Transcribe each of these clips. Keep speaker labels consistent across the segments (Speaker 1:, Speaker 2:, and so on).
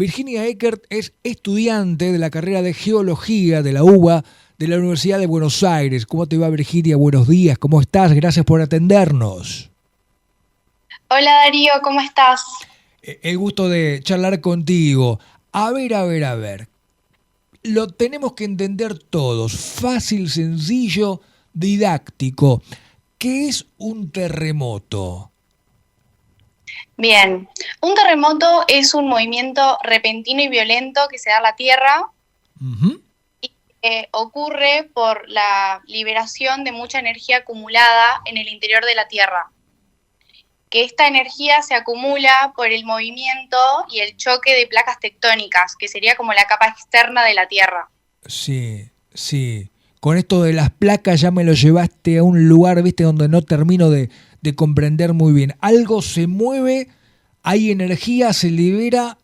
Speaker 1: Virginia Eckert es estudiante de la carrera de Geología de la UBA de la Universidad de Buenos Aires. ¿Cómo te va, Virginia? Buenos días, ¿cómo estás? Gracias por atendernos.
Speaker 2: Hola Darío, ¿cómo estás?
Speaker 1: El gusto de charlar contigo. A ver. Lo tenemos que entender todos. Fácil, sencillo, didáctico. ¿Qué es un terremoto?
Speaker 2: Bien, un terremoto es un movimiento repentino y violento que se da en la Tierra
Speaker 1: Ujú.
Speaker 2: y que ocurre por la liberación de mucha energía acumulada en el interior de la Tierra. Que esta energía se acumula por el movimiento y el choque de placas tectónicas, que sería como la capa externa de la Tierra.
Speaker 1: Sí. Con esto de las placas ya me lo llevaste a un lugar, viste, donde no termino de comprender muy bien. Algo se mueve, hay energía, se libera,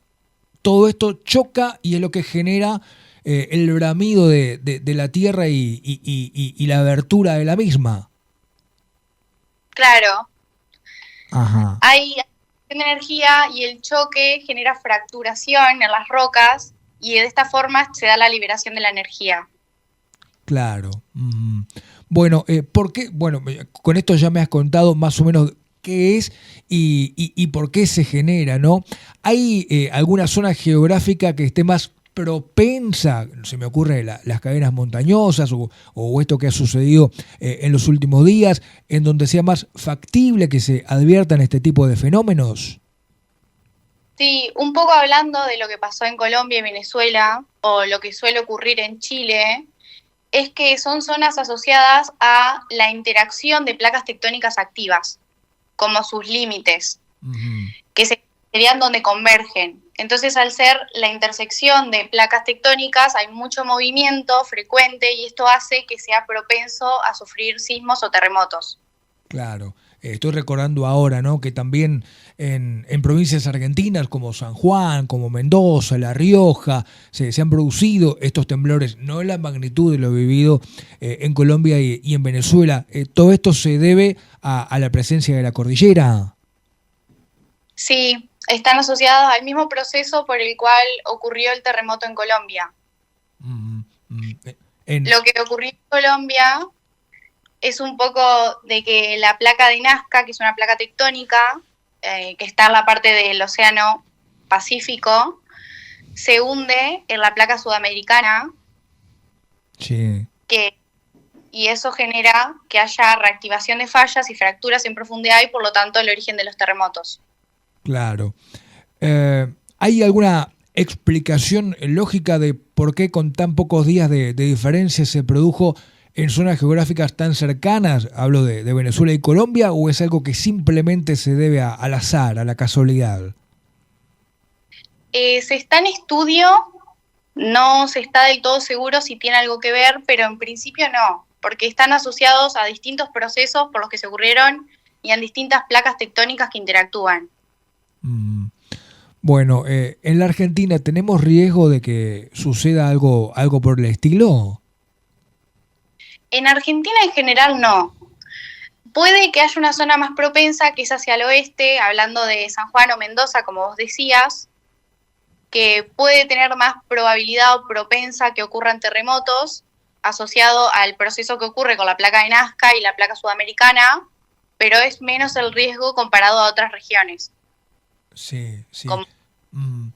Speaker 1: todo esto choca y es lo que genera el bramido de la tierra y la abertura de la misma.
Speaker 2: Claro,
Speaker 1: Ajá,
Speaker 2: hay energía y el choque genera fracturación en las rocas y de esta forma se da la liberación de la energía.
Speaker 1: claro. Bueno, ¿por qué? Bueno, con esto ya me has contado más o menos qué es y por qué se genera, ¿no? ¿Hay alguna zona geográfica que esté más propensa, se me ocurre las cadenas montañosas o esto que ha sucedido en los últimos días, en donde sea más factible que se adviertan este tipo de fenómenos?
Speaker 2: Sí, un poco hablando de lo que pasó en Colombia y Venezuela, o lo que suele ocurrir en Chile, es que son zonas asociadas a la interacción de placas tectónicas activas, como sus límites,
Speaker 1: Ujú.
Speaker 2: que serían donde convergen. Entonces, al ser la intersección de placas tectónicas, hay mucho movimiento frecuente y esto hace que sea propenso a sufrir sismos o terremotos.
Speaker 1: Claro, estoy recordando ahora, ¿no? Que también en provincias argentinas como San Juan, como Mendoza, La Rioja, se han producido estos temblores, no en la magnitud de lo vivido en Colombia y en Venezuela. Todo esto se debe a la presencia de la cordillera.
Speaker 2: Sí, están asociados al mismo proceso por el cual ocurrió el terremoto en Colombia.
Speaker 1: Mm, mm, en,
Speaker 2: Lo que ocurrió en Colombia es un poco de que la placa de Nazca, que es una placa tectónica, que está en la parte del Océano Pacífico, se hunde en la placa sudamericana,
Speaker 1: sí,
Speaker 2: que, y eso genera que haya reactivación de fallas y fracturas en profundidad y por lo tanto el origen de los terremotos.
Speaker 1: claro. ¿Hay alguna explicación lógica de por qué con tan pocos días de diferencia se produjo en zonas geográficas tan cercanas, hablo de Venezuela y Colombia, o es algo que simplemente se debe al azar, a la casualidad?
Speaker 2: Se está en estudio, no se está del todo seguro si tiene algo que ver, pero en principio no, porque están asociados a distintos procesos por los que se ocurrieron y a distintas placas tectónicas que interactúan.
Speaker 1: Mm, Bueno, en la Argentina tenemos riesgo de que suceda algo por el estilo.
Speaker 2: En Argentina en general no. Puede que haya una zona más propensa que es hacia el oeste, hablando de San Juan o Mendoza, como vos decías, que puede tener más probabilidad o propensa que ocurran terremotos asociado al proceso que ocurre con la placa de Nazca y la placa sudamericana, pero es menos el riesgo comparado a otras regiones.
Speaker 1: Sí.
Speaker 2: Como,
Speaker 1: Mm,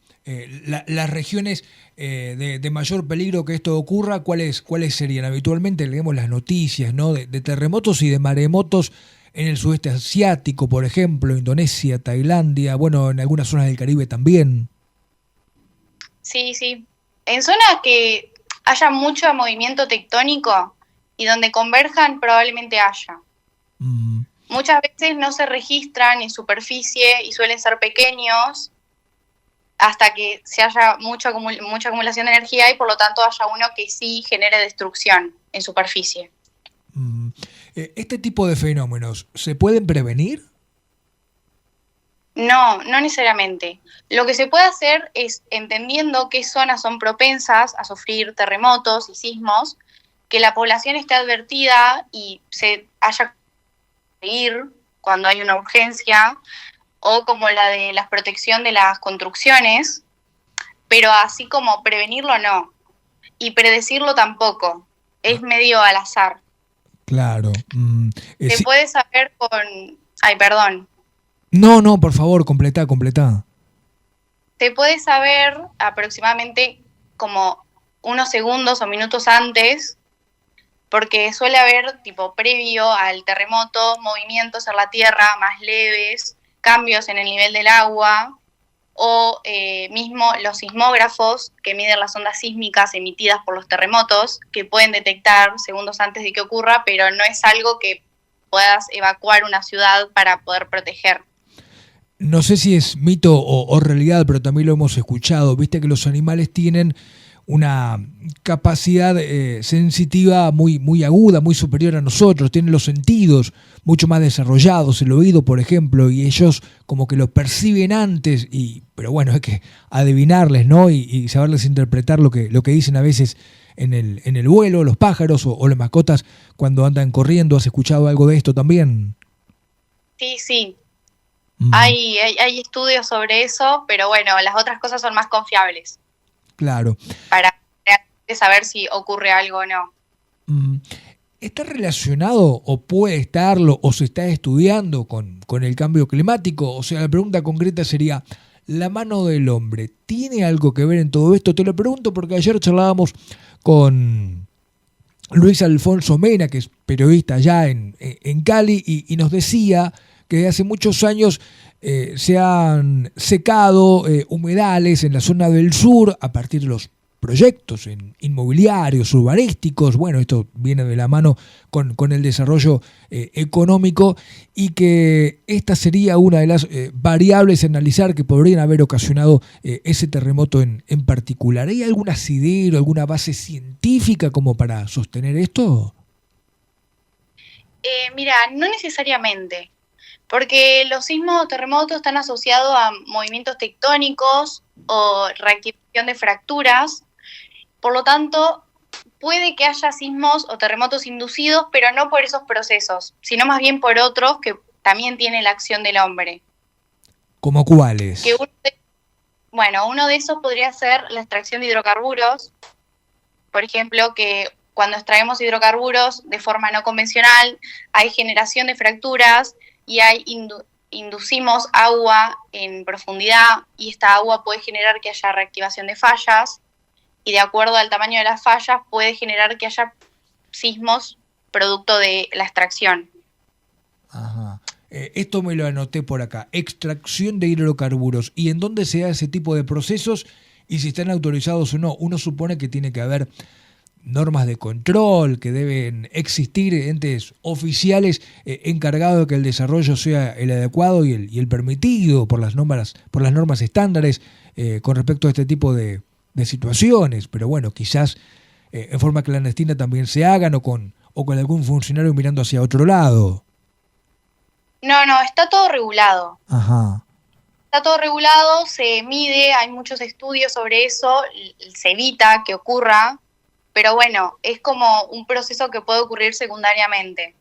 Speaker 1: las regiones de mayor peligro que esto ocurra, ¿cuáles serían? Habitualmente leemos las noticias, ¿no? De terremotos y de maremotos en el sudeste asiático, por ejemplo, Indonesia, Tailandia, bueno, en algunas zonas del Caribe también.
Speaker 2: sí, sí. En zonas que haya mucho movimiento tectónico y donde converjan probablemente haya.
Speaker 1: Mm,
Speaker 2: Muchas veces no se registran en superficie y suelen ser pequeños hasta que se haya mucha acumulación de energía y por lo tanto haya uno que sí genere destrucción en superficie.
Speaker 1: mm. ¿Este tipo de fenómenos se pueden prevenir?
Speaker 2: No, no necesariamente. Lo que se puede hacer es, entendiendo qué zonas son propensas a sufrir terremotos y sismos, que la población esté advertida y se haya que ir cuando hay una urgencia, o como la de la protección de las construcciones, pero así como prevenirlo no, y predecirlo tampoco, es medio al azar.
Speaker 1: Claro.
Speaker 2: Se
Speaker 1: Sí.
Speaker 2: puede saber con... Ay, perdón.
Speaker 1: No, por favor, completá.
Speaker 2: Se puede saber aproximadamente como unos segundos o minutos antes, porque suele haber, tipo, previo al terremoto, movimientos en la tierra más leves, cambios en el nivel del agua, o mismo los sismógrafos que miden las ondas sísmicas emitidas por los terremotos, que pueden detectar segundos antes de que ocurra, pero no es algo que puedas evacuar una ciudad para poder proteger.
Speaker 1: No sé si es mito o realidad, pero también lo hemos escuchado. Viste que los animales tienen una capacidad sensitiva muy aguda, muy superior a nosotros. Tienen los sentidos mucho más desarrollados, el oído, por ejemplo, y ellos como que lo perciben antes. Pero bueno, hay que adivinarles, ¿no? Y saberles interpretar lo que dicen a veces en el vuelo, los pájaros o las mascotas cuando andan corriendo. ¿Has escuchado algo de esto también?
Speaker 2: Sí. Hay estudios sobre eso, pero bueno, las otras cosas son más confiables.
Speaker 1: Claro.
Speaker 2: Para saber si ocurre algo o no.
Speaker 1: ¿Está relacionado o puede estarlo o se está estudiando con el cambio climático? O sea, la pregunta concreta sería, ¿la mano del hombre tiene algo que ver en todo esto? Te lo pregunto porque ayer charlábamos con Luis Alfonso Mena, que es periodista allá en Cali, y nos decía que hace muchos años se han secado humedales en la zona del sur a partir de los proyectos inmobiliarios, urbanísticos. Bueno, esto viene de la mano con el desarrollo económico, y que esta sería una de las variables a analizar que podrían haber ocasionado ese terremoto en particular. ¿Hay algún asidero, alguna base científica como para sostener esto?
Speaker 2: Mira, no necesariamente, porque los sismos o terremotos están asociados a movimientos tectónicos o reactivación de fracturas. Por lo tanto, puede que haya sismos o terremotos inducidos, pero no por esos procesos, sino más bien por otros que también tienen la acción del hombre.
Speaker 1: ¿Cómo cuáles?
Speaker 2: Uno de esos podría ser la extracción de hidrocarburos. Por ejemplo, que cuando extraemos hidrocarburos de forma no convencional, hay generación de fracturas y inducimos agua en profundidad, y esta agua puede generar que haya reactivación de fallas, y de acuerdo al tamaño de las fallas puede generar que haya sismos producto de la extracción.
Speaker 1: Ajá. Esto me lo anoté por acá. Extracción de hidrocarburos. ¿Y en dónde se da ese tipo de procesos? Y si están autorizados o no. Uno supone que tiene que haber normas de control, que deben existir entes oficiales encargados de que el desarrollo sea el adecuado y el permitido por las normas estándares con respecto a este tipo de situaciones. Pero bueno, quizás en forma clandestina también se hagan, o con algún funcionario mirando hacia otro lado.
Speaker 2: No, está todo regulado.
Speaker 1: Ajá.
Speaker 2: Está todo regulado, se mide, hay muchos estudios sobre eso, se evita que ocurra, pero bueno, es como un proceso que puede ocurrir secundariamente.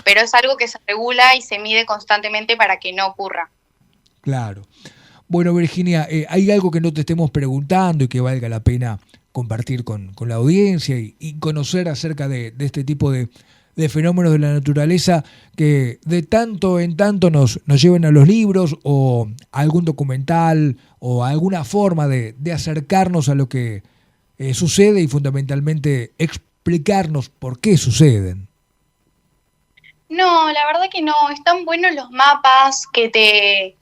Speaker 2: Pero es algo que se regula y se mide constantemente para que no ocurra.
Speaker 1: Claro. Bueno, Virginia, ¿hay algo que no te estemos preguntando y que valga la pena compartir con la audiencia y conocer acerca de este tipo de fenómenos de la naturaleza que de tanto en tanto nos lleven a los libros o a algún documental o a alguna forma de acercarnos a lo que sucede y fundamentalmente explicarnos por qué suceden?
Speaker 2: No, la verdad que no. Están buenos los mapas que te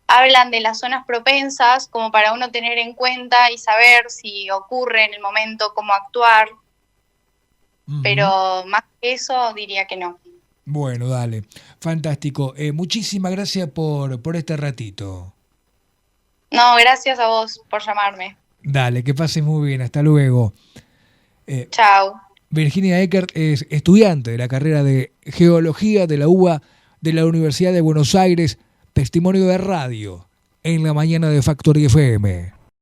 Speaker 2: hablan de las zonas propensas como para uno tener en cuenta y saber si ocurre en el momento, cómo actuar. Pero más que eso diría que no.
Speaker 1: Bueno, dale. Fantástico. Muchísimas gracias por este ratito.
Speaker 2: No, gracias a vos por llamarme.
Speaker 1: Dale, que pases muy bien. Hasta luego.
Speaker 2: Chao.
Speaker 1: Virginia Eckert es estudiante de la carrera de Geología de la UBA de la Universidad de Buenos Aires. Testimonio de radio en la mañana de Factory FM.